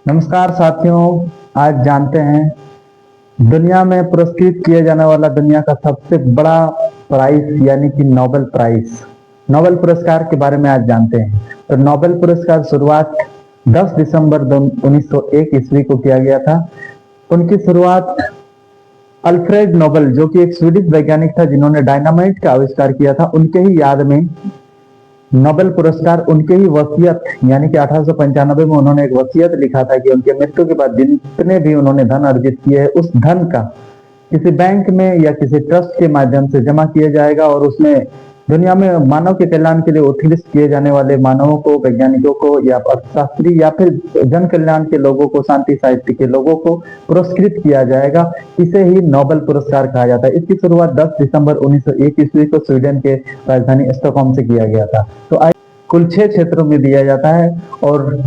नमस्कार साथियों। आज जानते हैं दुनिया में पुरस्कृत किया जाने वाला दुनिया का सबसे बड़ा प्राइज यानी कि नोबेल प्राइज, नोबेल पुरस्कार के बारे में आज जानते हैं। तो नोबेल पुरस्कार शुरुआत 10 दिसंबर 1901 ईस्वी को किया गया था। उनकी शुरुआत अल्फ्रेड नोबेल, जो कि एक स्वीडिश वैज्ञानिक था जिन्होंने डायनामाइट का आविष्कार किया था, उनके ही याद में नोबेल पुरस्कार उनके ही वसीयत यानी कि 1895 में उन्होंने एक वसीयत लिखा था कि उनके मृत्यु के बाद जितने भी उन्होंने धन अर्जित किए है उस धन का किसी बैंक में या किसी ट्रस्ट के माध्यम से जमा किया जाएगा और उसमें दुनिया में मानव के कल्याण के लिए उत्कृष्ट किए जाने वाले मानवों को, वैज्ञानिकों को या अर्थशास्त्री या फिर जन कल्याण के लोगों को, शांति साहित्य के लोगों को पुरस्कृत किया जाएगा। इसे ही नोबेल पुरस्कार कहा जाता है। इसकी शुरुआत 10 दिसंबर 1901 ईस्वी को स्वीडन के राजधानी स्टॉकहोम से किया गया था। तो कुल 6 क्षेत्रों में दिया जाता है और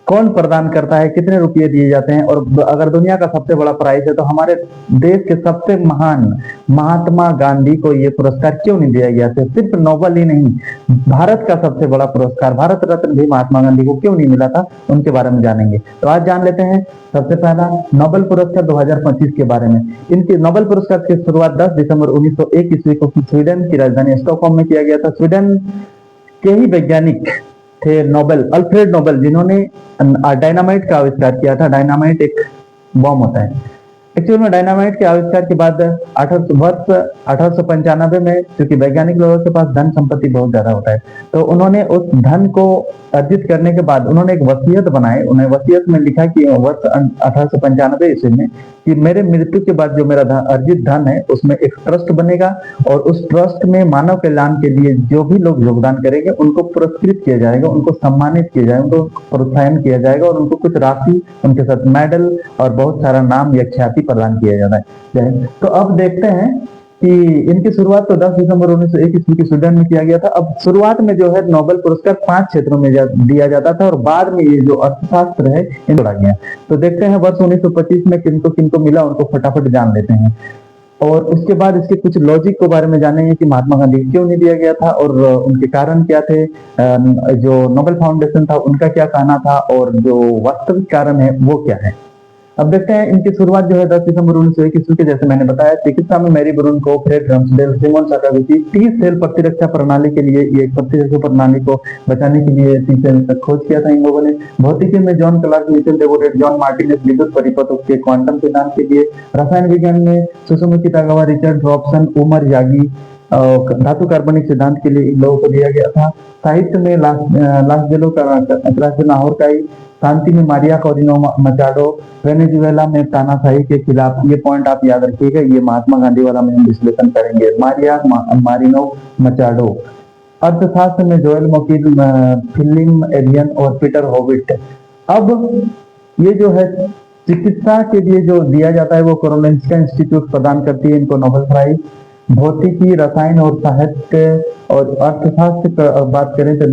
कौन प्रदान करता है, कितने रुपये दिए जाते हैं, और अगर दुनिया का सबसे बड़ा प्राइज है तो हमारे देश के सबसे महान महात्मा गांधी को ये पुरस्कार क्यों नहीं दिया गया था। सिर्फ नोबेल ही नहीं, भारत का सबसे बड़ा पुरस्कार भारत रत्न भी महात्मा गांधी को क्यों नहीं मिला था, उनके बारे में जानेंगे। तो आज जान लेते हैं सबसे पहला नोबेल पुरस्कार 2025 के बारे में। इनके नोबेल पुरस्कार की शुरुआत 10 दिसंबर 1901 ईस्वी को स्वीडन की राजधानी स्टॉकहोम में किया गया था। स्वीडन के ही वैज्ञानिक थे नोबेल, अल्फ्रेड नोबेल, जिन्होंने डायनामाइट का आविष्कार किया था। डायनामाइट एक बॉम्ब होता है। एक्चुअल में डायनामाइट के आविष्कार के बाद 1895 में, क्योंकि वैज्ञानिक लोगों के पास धन संपत्ति बहुत ज्यादा होता है, तो उन्होंने उस धन को अर्जित करने के बाद उन्होंने एक वसीयत बनाए। उन्हें वसीयत में लिखा कि वर्ष 1895 ईस्वी में कि मेरे मृत्यु के बाद जो मेरा अर्जित धन है उसमें एक ट्रस्ट बनेगा और उस ट्रस्ट में मानव कल्याण के लिए जो भी लोग योगदान करेंगे उनको पुरस्कृत किया जाएगा, उनको सम्मानित किया जाएगा, उनको प्रोत्साहन किया जाएगा और उनको कुछ राशि, उनके साथ मेडल और बहुत सारा नाम या ख्याति प्रदान किया जाता है। तो अब देखते हैं कि इनकी शुरुआत तो 10 दिसंबर 1901 ईस्वी की स्वीडन में किया गया था। अब शुरुआत में जो है नोबेल पुरस्कार 5 क्षेत्रों में दिया जाता था और बाद में ये जो अर्थशास्त्र है इन जोड़ा गया। तो देखते हैं वर्ष 1925 में किनको किनको मिला, उनको फटाफट जान लेते हैं और उसके बाद इसके कुछ लॉजिक के बारे में जानेंगे कि महात्मा गांधी क्यों नहीं दिया गया था और उनके कारण क्या थे, जो नोबेल फाउंडेशन था उनका क्या कहना था और जो वास्तविक कारण है वो क्या है। अब देखते हैं इनकी शुरुआत जो है 10 दिसंबर 1901 ईस्वी के, जैसे मैंने बताया, चिकित्सा में मैरी ब्रून को, Fred रम्सडेल, Simone Sakaguchi T cell प्रतिरक्षा प्रणाली के लिए, ये प्रतिरक्षा प्रणाली को बचाने के लिए टी सेल तक खोज किया था इन लोगों ने। भौतिकी में John Clarke, Michel Devoret, John Martinis विद्युत परिपथों के क्वांटम सिद्धांत के लिए। रसायन विज्ञान में सुसुमिकी तागावा, रिचर्ड रॉबसन, उमर यागी धातु कार्बनिक सिद्धांत के लिए इन लोगों को दिया गया था। साहित्य में लास्जेलो नाहोरकाई, शांति में मारिया कोरिनो मचाडो, वेनेजुएला में तानाशाही के खिलाफ। ये पॉइंट आप याद रखिएगा, ये महात्मा गांधी वाला में हम विश्लेषण करेंगे। मारिया मारिनो मचाडो। अर्थशास्त्र में जोएल मोकिल, फिलिम एलियन और पीटर होविट। अब ये जो है चिकित्सा के लिए जो दिया जाता है वो कारोलिंस्का इंस्टीट्यूट प्रदान करती है इनको नोबेल प्राइज। भौतिकी, रसायन और साहित्य और अर्थशास्त्र की बात करें तो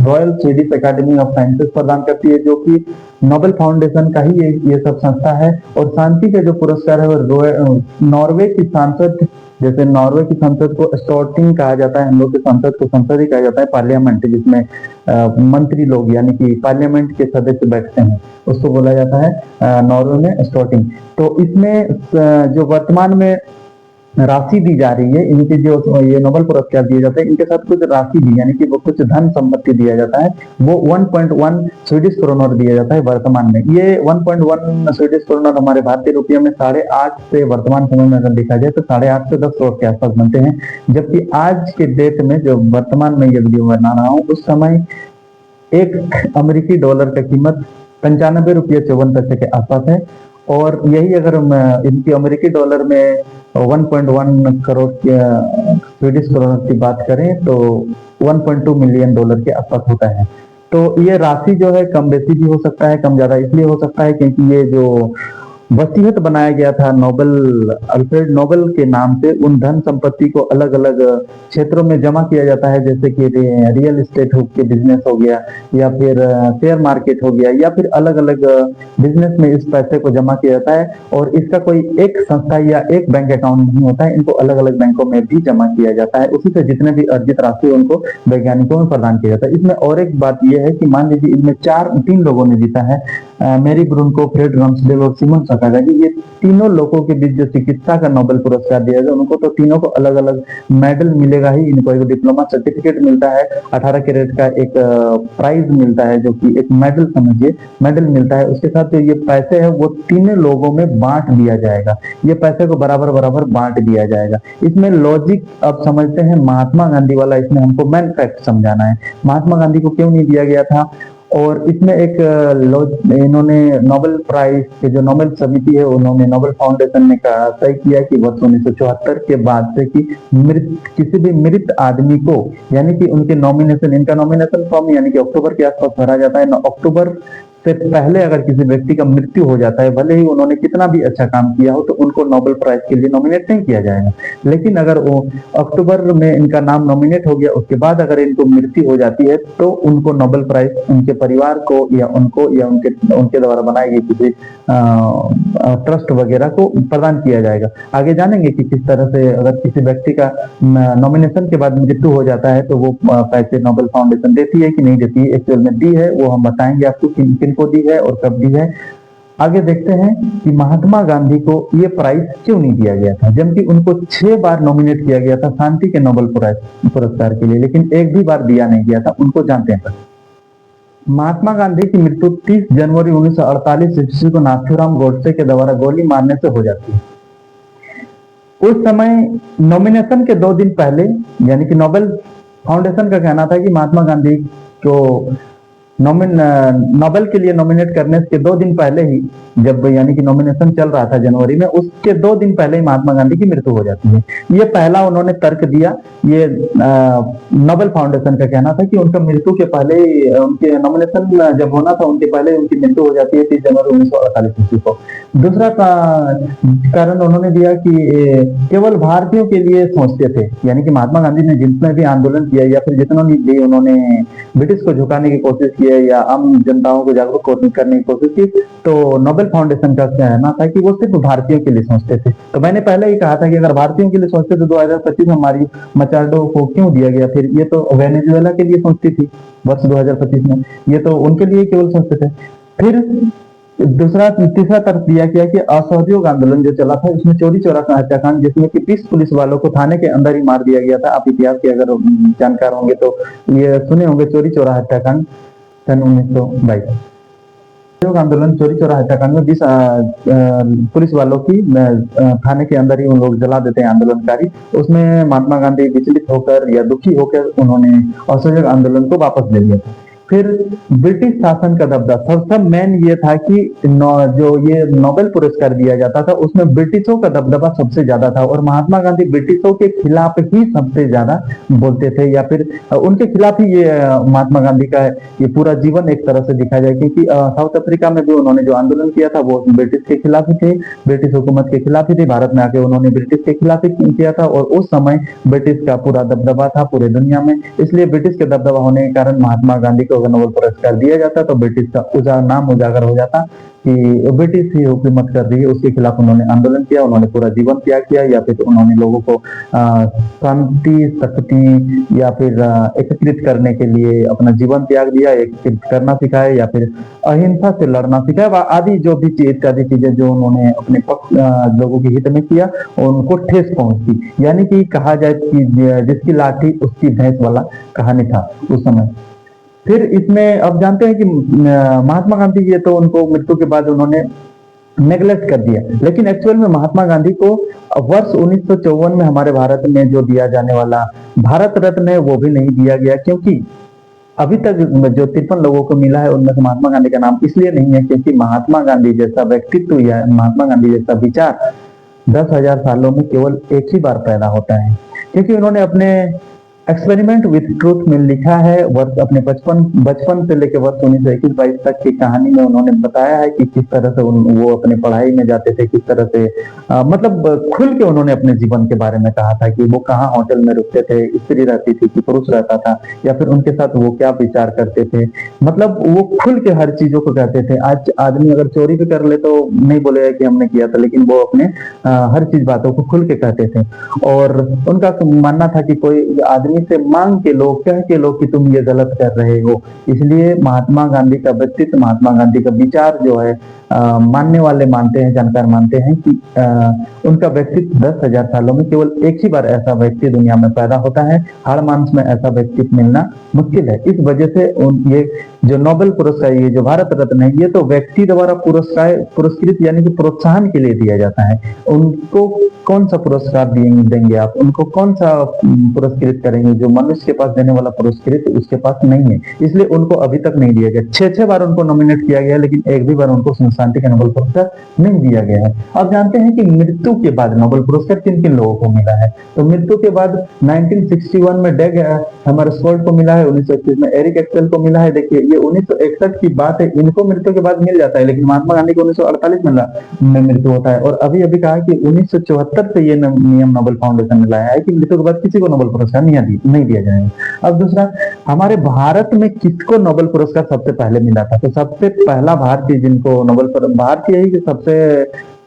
royal Swedish academy of sciences प्रदान करती है, जो कि नोबेल फाउंडेशन का ही ये सब संस्था है। और शांति का जो पुरस्कार है वो नॉर्वे की सांसद, जैसे नॉर्वे की संसद को स्टॉर्टिंग कहा जाता है, हम लोग के संसद को संसद ही कहा जाता है, पार्लियामेंट, जिसमें मंत्री लोग यानी कि पार्लियामेंट के सदस्य बैठते हैं, उसको बोला जाता है नॉर्वे में स्टॉर्टिंग। तो इसमें जो वर्तमान में राशि दी जा रही है, इनके जो ये नोबेल पुरस्कार दिए जाते हैं, इनके साथ कुछ राशि भी यानी कि वो कुछ धन संपत्ति दिया जाता है, वो 1.1 स्वीडिश क्रोनर दिया जाता है वर्तमान में। ये 1.1 स्वीडिश क्रोनर हमारे भारतीय रुपये में 8.5 से, वर्तमान समय में अगर देखा जाए तो 8.5 से 10 करोड़ के आसपास बनते हैं। जबकि आज के डेट में जो वर्तमान में ये वीडियो बना रहा हूँ उस समय एक अमेरिकी डॉलर का कीमत 95 रुपये 54 पैसे के आसपास है। और यही अगर इनकी अमेरिकी डॉलर में 1.1 करोड़ स्वीडिश क्रोनर की बात करें तो 1.2 मिलियन डॉलर के आसपास होता है। तो ये राशि जो है कम बेसी भी हो सकता है, कम ज्यादा इसलिए हो सकता है क्योंकि ये जो वसीयत बनाया गया था नोबेल, अल्फ्रेड नोबेल के नाम से, उन धन संपत्ति को अलग अलग क्षेत्रों में जमा किया जाता है, जैसे कि रियल एस्टेट के बिजनेस हो गया या फिर शेयर मार्केट हो गया या फिर अलग अलग बिजनेस में इस पैसे को जमा किया जाता है। और इसका कोई एक संस्था या एक बैंक अकाउंट नहीं होता है, इनको अलग अलग बैंकों में भी जमा किया जाता है। उसी से जितने भी अर्जित राशि उनको वैज्ञानिकों में प्रदान किया जाता है। इसमें और एक बात यह है कि मान लीजिए इनमें 3 लोगों ने जीता है, मेरी ब्रुनको, फ्रेड रम्सडेल और सिमोन सकागाजी, ये तीनों लोगों के बीच जो चिकित्सा का नोबेल पुरस्कार दिया गया, उनको तो तीनों को अलग अलग मेडल मिलेगा ही। इनको एक डिप्लोमा सर्टिफिकेट मिलता है, 18 कैरेट का एक प्राइज मिलता है, जो कि एक मेडल समझिए, मेडल मिलता है। उसके साथ जो ये पैसे है वो तीनों लोगों में बांट दिया जाएगा, ये पैसे को बराबर बराबर बांट दिया जाएगा। इसमें लॉजिक अब समझते हैं महात्मा गांधी वाला, इसमें हमको मेन फैक्ट समझाना है, महात्मा गांधी को क्यों नहीं दिया गया था। और इसमें एक इन्होंने नोबेल प्राइज के जो नोबेल समिति है, उन्होंने नोबेल फाउंडेशन ने कहा तय किया कि वर्ष 1974 के बाद से कि किसी भी मृत आदमी को, यानी कि उनके नॉमिनेशन, इनका नॉमिनेशन फॉर्म यानी कि अक्टूबर के आसपास भरा जाता है। अक्टूबर से पहले अगर किसी व्यक्ति का मृत्यु हो जाता है, भले ही उन्होंने कितना भी अच्छा काम किया हो, तो उनको नोबेल प्राइज के लिए नॉमिनेट नहीं किया जाएगा। लेकिन अगर वो अक्टूबर में इनका नाम नॉमिनेट हो गया, उसके बाद अगर इनको मृत्यु हो जाती है, तो उनको नोबेल प्राइज उनके परिवार को या उनको या उनके द्वारा बनाई गई किसी ट्रस्ट वगैरह को प्रदान किया जाएगा। आगे जानेंगे कि किस तरह से अगर किसी व्यक्ति का नॉमिनेशन के बाद मृत्यु हो जाता है तो वो पैसे नोबेल फाउंडेशन देती है कि नहीं देती है। एक्चुअल में दी है, वो हम बताएंगे आपको किन को दी है और कब दी है। आगे देखते हैं कि महात्मा गांधी को ये प्राइज क्यों नहीं दिया गया था, जबकि उनको 6 बार नॉमिनेट किया गया था शांति के नोबेल पुरस्कार के लिए, लेकिन एक भी बार दिया नहीं गया था। उनको जानते हैं। महात्मा गांधी की मृत्यु 30 जनवरी 1948 ईस्वी को नाथूराम गोडसे के द्वारा गोली मारने से हो जाती है। उस समय नॉमिनेशन के 2 दिन पहले, यानी कि नोबेल फाउंडेशन का कहना था कि महात्मा गांधी को नोबेल के लिए नॉमिनेट करने के 2 दिन पहले ही, जब यानी कि नॉमिनेशन चल रहा था जनवरी में, उसके 2 दिन पहले ही महात्मा गांधी की मृत्यु हो जाती है। ये पहला उन्होंने तर्क दिया। ये नोबेल फाउंडेशन का कहना था कि उनका मृत्यु के पहले ही, उनके नॉमिनेशन जब होना था उनके पहले उनकी मृत्यु हो जाती है 30 जनवरी 1948 ईस्वी को। दूसरा कारण उन्होंने दिया कि केवल भारतीयों के लिए सोचते थे, यानी कि महात्मा गांधी ने जितने भी आंदोलन किया या फिर जितना भी उन्होंने ब्रिटिश को झुकाने की कोशिश की या आम जनताओं को जागरूक करने की कोशिश की, तो नोबेल फाउंडेशन का कहना था कि वो सिर्फ भारतीयों के लिए सोचते थे। तो मैंने पहले ही कहा था कि अगर भारतीयों के लिए सोचते तो 2025 हमारी मचाडो को क्यों दिया गया, फिर ये तो वेनेजुएला के लिए सोचती थी वर्ष 2025 में, ये तो उनके लिए केवल सोचते थे। फिर तीसरा तर्क दिया गया कि असहयोग आंदोलन जो चला था उसमें चोरी चोरा का हत्याकांड, जिसमें कि 20 पुलिस वालों को थाने के अंदर ही मार दिया गया था। आप इतिहास के अगर जानकार होंगे तो ये सुने होंगे, चोरी चोरा हत्याकांड सन 1922। असहयोग आंदोलन, चोरी चोरा हत्याकांड में 20 पुलिस वालों की थाने के अंदर ही उन लोग जला देते हैं आंदोलनकारी। उसमें महात्मा गांधी विचलित होकर या दुखी होकर उन्होंने असहयोग आंदोलन को वापस ले लिया था। फिर ब्रिटिश शासन का दबदबा, सबसे मेन ये था कि जो ये नोबेल पुरस्कार दिया जाता था उसमें ब्रिटिशों का दबदबा सबसे ज्यादा था, और महात्मा गांधी ब्रिटिशों के खिलाफ ही सबसे ज्यादा बोलते थे, या फिर उनके खिलाफ ही ये महात्मा गांधी का ये पूरा जीवन एक तरह से दिखा जाए। क्योंकि साउथ अफ्रीका में भी उन्होंने जो आंदोलन किया था वो ब्रिटिश के खिलाफ ही थे, ब्रिटिश हुकूमत के खिलाफ ही थे। भारत में आके उन्होंने ब्रिटिश के खिलाफ ही किया था, और उस समय ब्रिटिश का पूरा दबदबा था पूरे दुनिया में। इसलिए ब्रिटिश के दबदबा होने के कारण महात्मा गांधी को अगर नोबेल पुरस्कार दिया जाता तो ब्रिटिश का नाम उजागर हो जाता कि ब्रिटिश ही हुकूमत कर रही है, उसके खिलाफ उन्होंने आंदोलन किया, उन्होंने पूरा जीवन त्याग किया, या फिर उन्होंने लोगों को शांति, शक्ति या फिर एकत्रित करने के लिए अपना जीवन त्याग दिया, एकत्रित करना सिखाया, या फिर अहिंसा से लड़ना सिखाया, आदि जो भी इत्यादि चीजें जो उन्होंने अपने लोगों के हित में किया उनको ठेस पहुंची। यानी कि कहा जाए कि जिसकी लाठी उसकी भैंस वाला कहानी था उस समय। फिर इसमें अब जानते हैं कि महात्मा गांधी ये तो उनको मृत्यु के बाद उन्होंने नेग्लेक्ट कर दिया, लेकिन एक्चुअल में महात्मा गांधी को वर्ष 1954 में हमारे भारत में जो दिया जाने वाला भारत रत्न है वो भी नहीं दिया गया, क्योंकि अभी तक जो 53 लोगों को मिला है उनमें से महात्मा गांधी का नाम इसलिए नहीं है क्योंकि महात्मा गांधी जैसा व्यक्तित्व या महात्मा गांधी जैसा विचार 10,000 सालों में केवल एक ही बार पैदा होता है। क्योंकि उन्होंने अपने एक्सपेरिमेंट विथ ट्रूथ में लिखा है, वर्ष अपने बचपन से लेकर वर्ष 1921-22 तक की कहानी में उन्होंने बताया है कि किस तरह से वो अपने पढ़ाई में जाते थे, किस तरह से मतलब खुल के उन्होंने अपने जीवन के बारे में कहा था कि वो कहाँ होटल में रुकते थे, स्त्री रहती थी कि पुरुष रहता था, या फिर उनके साथ वो क्या विचार करते थे। मतलब वो खुल के हर चीजों को कहते थे। आज आदमी अगर चोरी भी कर ले तो नहीं बोलेगा कि हमने किया था, लेकिन वो अपने हर चीज बातों को खुल के कहते थे। और उनका मानना था कि कोई आदमी आदमी से मांग के लो, कह के लो कि तुम ये गलत कर रहे हो। इसलिए महात्मा गांधी का व्यक्तित्व, महात्मा गांधी का विचार जो है मानने वाले मानते हैं, जानकार मानते हैं कि उनका व्यक्तित्व 10,000 सालों में केवल एक ही बार ऐसा व्यक्ति दुनिया में पैदा होता है। हाड़ मांस में ऐसा व्यक्तित्व मिलना मुश्किल है। इस वजह से ये जो नोबेल पुरस्कार, ये जो भारत रत्न है, ये तो व्यक्ति द्वारा पुरस्कृत यानी कि प्रोत्साहन के लिए दिया जाता है। उनको कौन सा पुरस्कार देंगे आप, उनको कौन सा पुरस्कृत करेंगे? जो मनुष्य के पास देने वाला पुरस्कृत उसके पास नहीं है, इसलिए उनको अभी तक नहीं दिया गया। 6 बार उनको नॉमिनेट किया गया, लेकिन एक भी बार उनको शांति का नोबेल पुरस्कार नहीं दिया गया है। आप जानते हैं कि मृत्यु के बाद नोबेल पुरस्कार किन किन लोगों को मिला है? तो मृत्यु के बाद 1961 में डेग हैमरशोल्ड को मिला है, 1931 में एरिक एक्सेल को मिला है। देखिए ये 1961 की बात है, इनको मृत्यु के बाद मिल जाता है, लेकिन महात्मा गांधी को 1948 में मृत्यु होता है। और अभी अभी कहा कि 1974 से ये नियम नोबेल फाउंडेशन ने लाया है कि मृत्यु के बाद किसी को नोबेल पुरस्कार नहीं दिया जाएगा। अब दूसरा, हमारे भारत में किसको नोबेल पुरस्कार सबसे पहले मिला था? तो सबसे पहला भारतीय जिनको नोबेल भारतीय ही कि सबसे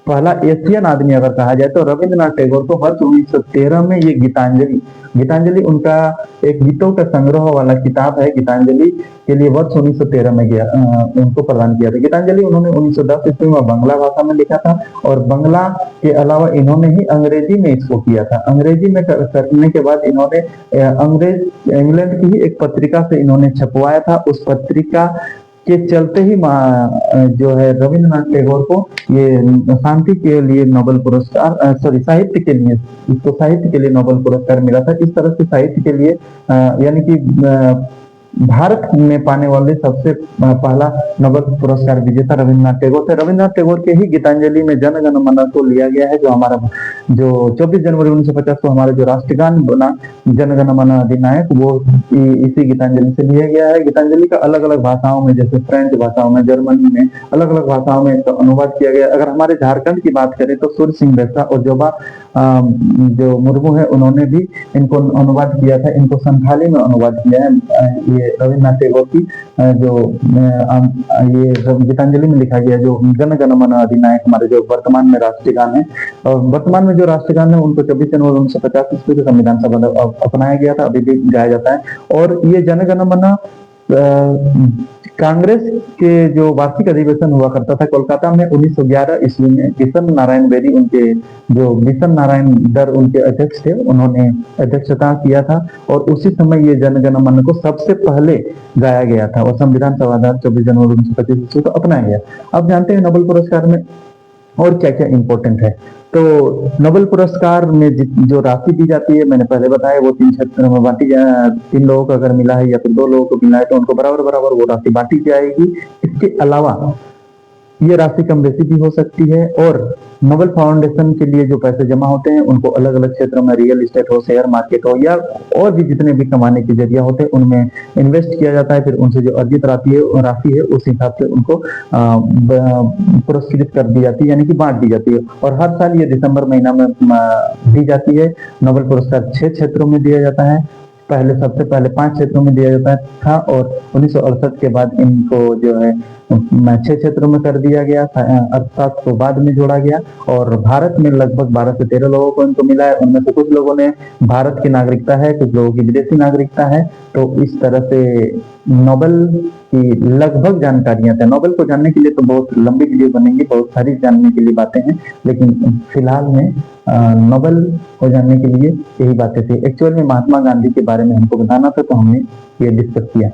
पहला एशियन आदमी अगर कहा जाए तो रविंद्रनाथ टैगोर को वर्ष 1913 में ये गीतांजलि उनका एक गीतों का संग्रह वाला किताब है, गीतांजलि के लिए वर्ष 1913 में उनको प्रदान किया था। गीतांजलि उन्होंने 1910 ईस्वी में बांग्ला भाषा में लिखा था, और बांग्ला के अलावा इन्होंने ही अंग्रेजी में इसको किया था। अंग्रेजी में करने के बाद इन्होंने इंग्लैंड की ही एक पत्रिका से इन्होंने छपवाया था। उस पत्रिका के चलते ही जो है रविंद्रनाथ टैगोर को ये शांति के लिए नोबेल पुरस्कार, साहित्य के लिए, इसको साहित्य के लिए नोबेल पुरस्कार मिला था। इस तरह से साहित्य के लिए यानी कि भारत में पाने वाले सबसे पहला नोबेल पुरस्कार विजेता रविंद्रनाथ टैगोर थे। रविंद्रनाथ टैगोर के ही गीतांजलि में जन गण मन को लिया गया है, जो हमारा जो 24 जनवरी 1950 को हमारा जो राष्ट्रगान बना जन गण मन अधिनायक, वो इसी गीतांजलि से लिया गया है। गीतांजलि का अलग अलग भाषाओं में, जैसे फ्रेंच भाषाओं में, जर्मनी में, अलग अलग भाषाओं में इसका अनुवाद किया गया। अगर हमारे झारखंड की बात करें तो सूर्य सिंह बेसरा और जो मुर्मू है उन्होंने भी इनको अनुवाद किया था, इनको संथाली में अनुवाद किया है। ये रविन्द्रनाथ टैगोर की जो ये गीतांजलि में लिखा गया जो जन गण मन अधिनायक हमारे जो वर्तमान में राष्ट्रीय गान है, और वर्तमान में जो राष्ट्रीय गान है उनको 24 जनवरी 1950 ईस्वी के संविधान सभा में अपनाया गया था, अभी भी गाया जाता है। और ये जन गण मन कांग्रेस के जो वार्षिक अधिवेशन हुआ करता था कोलकाता में 1911 ईस्वी में, किशन नारायण बेदी उनके जो किशन नारायण दर उनके अध्यक्ष थे, उन्होंने अध्यक्षता किया था। और उसी समय ये जन गण मन को सबसे पहले गाया गया था और संविधान सभा 24 जनवरी 1925 ईस्वी को अपनाया गया। अब जानते हैं नोबेल पुरस्कार में और क्या क्या इंपॉर्टेंट है। तो नोबेल पुरस्कार में जो राशि दी जाती है, मैंने पहले बताया, वो 3 क्षेत्रों में बांटी 3 लोगों को अगर मिला है या फिर 2 लोगों को मिला है तो उनको बराबर बराबर वो राशि बांटी जाएगी। इसके अलावा ये राशि कम बेसी भी हो सकती है। और नोबेल फाउंडेशन के लिए जो पैसे जमा होते हैं उनको अलग अलग क्षेत्रों में, रियल एस्टेट हो, शेयर मार्केट हो, या और भी जितने भी कमाने के जरिया होते हैं उनमें इन्वेस्ट किया जाता है। फिर उनसे जो अर्जित राशि है उस हिसाब से उनको पुरस्कृत कर दी जाती है, यानी कि बांट दी जाती है। और हर साल ये दिसंबर महीना में दी जाती है। नोबेल पुरस्कार 6 क्षेत्रों में दिया जाता है। सबसे पहले 5 क्षेत्रों में दिया जाता था, और 1968 के बाद इनको जो है 6 क्षेत्रों में कर दिया गया, अर्थशास्त्र को बाद में जोड़ा गया। और भारत में लगभग 12 से 13 लोगों को इनको मिला है। उनमें से कुछ लोगों ने भारत की नागरिकता है, कुछ लोगों की विदेशी नागरिकता है। तो इस तरह से नोबेल की लगभग जानकारियां थे। नोबेल को जानने के लिए तो बहुत लंबी वीडियो बनेंगी, बहुत सारी जानने के लिए बातें हैं, लेकिन फिलहाल में नोबेल को जानने के लिए यही बातें थी। एक्चुअल में महात्मा गांधी के बारे में हमको बताना था, तो हमने ये डिस्कस किया।